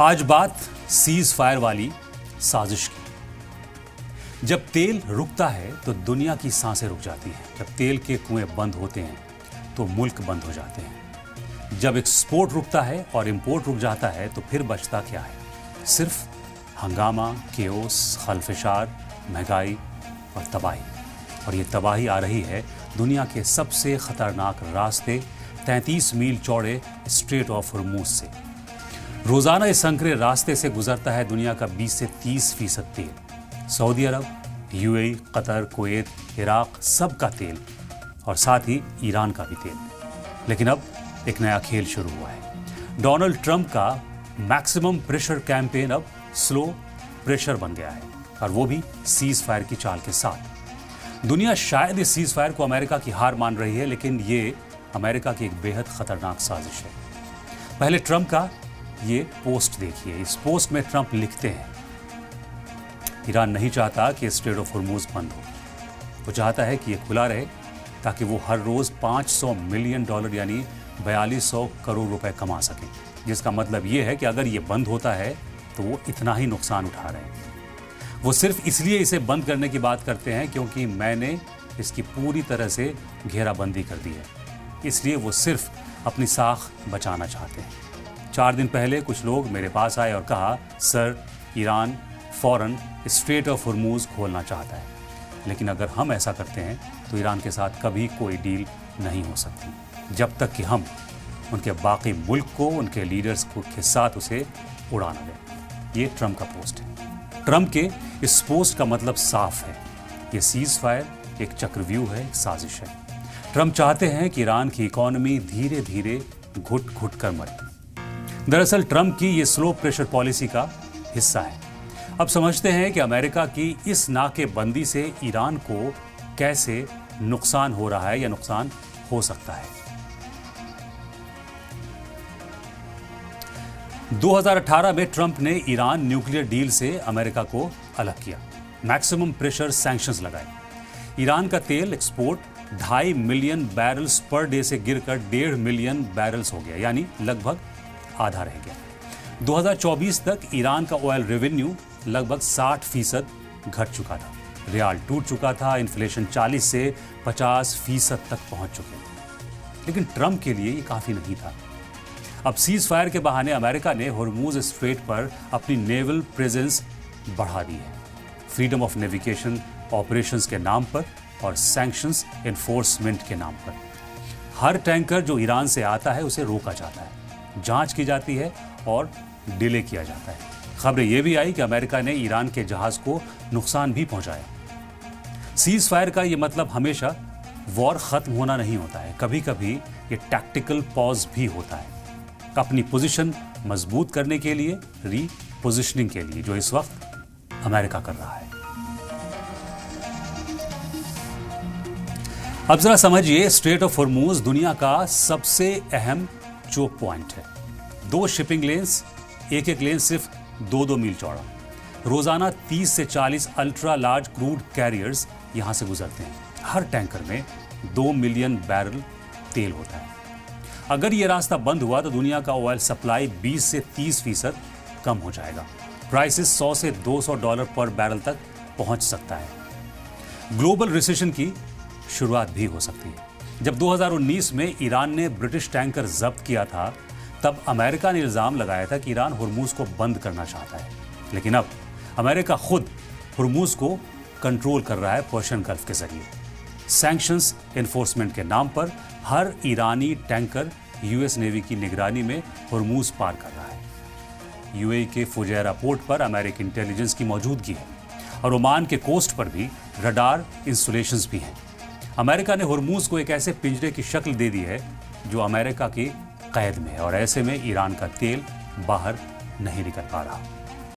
आज बात cease fire वाली साजिश की। जब तेल रुकता है तो दुनिया की सांसें रुक जाती हैं। जब तेल के कुएं बंद होते हैं तो मुल्क बंद हो जाते हैं। जब एक्सपोर्ट रुकता है और इंपोर्ट रुक जाता है तो फिर बचता क्या है? सिर्फ हंगामा, केओस, खलफशार, महंगाई और तबाही। और ये तबाही आ रही है दुनिया के सबसे खतरनाक रास्ते 33 मील चौड़े स्ट्रेट ऑफ हॉर्मूज से। रोजाना इस संकरे रास्ते से गुजरता है दुनिया का 20 से 30% तेल। सऊदी अरब, यूएई, कतर, कुवैत, इराक, सब का तेल और साथ ही ईरान का भी तेल। लेकिन अब एक नया खेल शुरू हुआ है। डोनाल्ड ट्रंप का मैक्सिमम प्रेशर कैंपेन अब स्लो प्रेशर बन गया है, और वो भी सीज फायर की चाल के साथ। दुनिया शायद इस सीज फायर को अमेरिका की हार मान रही है, लेकिन ये अमेरिका की एक बेहद खतरनाक साजिश है। पहले ट्रंप का ये पोस्ट देखिए। इस पोस्ट में ट्रंप लिखते हैं, ईरान नहीं चाहता कि स्ट्रेट ऑफ हॉर्मूज बंद हो। वो चाहता है कि ये खुला रहे ताकि वो हर रोज $500 मिलियन यानी 4200 करोड़ रुपए कमा सके। जिसका मतलब ये है कि अगर ये बंद होता है तो वो इतना ही नुकसान उठा रहे हैं। वो सिर्फ इसलिए इसे बंद करने की बात करते हैं क्योंकि मैंने इसकी पूरी तरह से घेराबंदी कर दी है, इसलिए वो सिर्फ अपनी साख बचाना चाहते हैं। 4 दिन पहले कुछ लोग मेरे पास आए और कहा, सर, ईरान फौरन स्ट्रेट ऑफ हॉर्मूज खोलना चाहता है, लेकिन अगर हम ऐसा करते हैं तो ईरान के साथ कभी कोई डील नहीं हो सकती जब तक कि हम उनके बाकी मुल्क को, उनके लीडर्स को के साथ उसे उड़ा न दें। ये ट्रंप का पोस्ट है। ट्रंप के इस पोस्ट का मतलब साफ है, ये सीज फायर एक चक्रव्यूह है, एक साजिश है। ट्रंप चाहते हैं कि ईरान की इकोनॉमी धीरे धीरे घुट घुट कर मरे। दरअसल ट्रंप की ये स्लो प्रेशर पॉलिसी का हिस्सा है। अब समझते हैं कि अमेरिका की इस नाकेबंदी से ईरान को कैसे नुकसान हो रहा है या नुकसान हो सकता है। 2018 में ट्रंप ने ईरान न्यूक्लियर डील से अमेरिका को अलग किया। मैक्सिमम प्रेशर सैंक्शंस लगाए। ईरान का तेल export 2.5 million barrels per day से गिरकर 1.5 मिलियन बैरल्स हो गया, यानी लगभग आधा रह गया। 2024 तक ईरान का ऑयल रेवेन्यू लगभग 60% घट चुका था। रियाल टूट चुका था। इन्फ्लेशन 40 से 50% तक पहुंच चुके थे। लेकिन ट्रंप के लिए ये काफी नहीं था। अब सीज फायर के बहाने अमेरिका ने हॉर्मूज स्ट्रेट पर अपनी नेवल प्रेजेंस बढ़ा दी है। फ्रीडम ऑफ नेविगेशन ऑपरेशंस के नाम पर और सैंक्शंस एनफोर्समेंट के नाम पर। हर टैंकर जो ईरान से आता है उसे रोका जाता है, जांच की जाती है और डिले किया जाता है। खबरें यह भी आई कि अमेरिका ने ईरान के जहाज को नुकसान भी पहुंचाया। सीज फायर का यह मतलब हमेशा वॉर खत्म होना नहीं होता है। कभी कभी ये टैक्टिकल पॉज भी होता है, अपनी पोजीशन मजबूत करने के लिए, रीपोजिशनिंग के लिए, जो इस वक्त अमेरिका कर रहा है। अब जरा समझिए, स्ट्रेट ऑफ हॉर्मूज दुनिया का सबसे अहम चोक पॉइंट है। 2 शिपिंग लेन्स, एक लेन सिर्फ 2-2 मील चौड़ा। रोजाना 30 से 40 अल्ट्रा लार्ज क्रूड कैरियर्स यहां से गुजरते हैं। हर टैंकर में 2 मिलियन बैरल तेल होता है। अगर यह रास्ता बंद हुआ तो दुनिया का ऑयल सप्लाई 20 से 30% कम हो जाएगा। प्राइसेस $100 से $200 पर बैरल तक पहुंच सकता है। ग्लोबल रिसेशन की शुरुआत भी हो सकती है। जब 2019 में ईरान ने ब्रिटिश टैंकर जब्त किया था, तब अमेरिका ने इल्जाम लगाया था कि ईरान हॉर्मूज को बंद करना चाहता है। लेकिन अब अमेरिका खुद हॉर्मूज को कंट्रोल कर रहा है पर्शियन गल्फ के जरिए। सैंक्शंस एनफोर्समेंट के नाम पर हर ईरानी टैंकर यूएस नेवी की निगरानी में हॉर्मूज पार कर रहा है। यूएई के फुजैरा पोर्ट पर अमेरिकी इंटेलिजेंस की मौजूदगी है और ओमान के कोस्ट पर भी रडार इंस्टॉलेशंस भी हैं। अमेरिका ने हॉर्मूज को एक ऐसे पिंजरे की शक्ल दे दी है जो अमेरिका की कैद में है, और ऐसे में ईरान का तेल बाहर नहीं निकल पा रहा।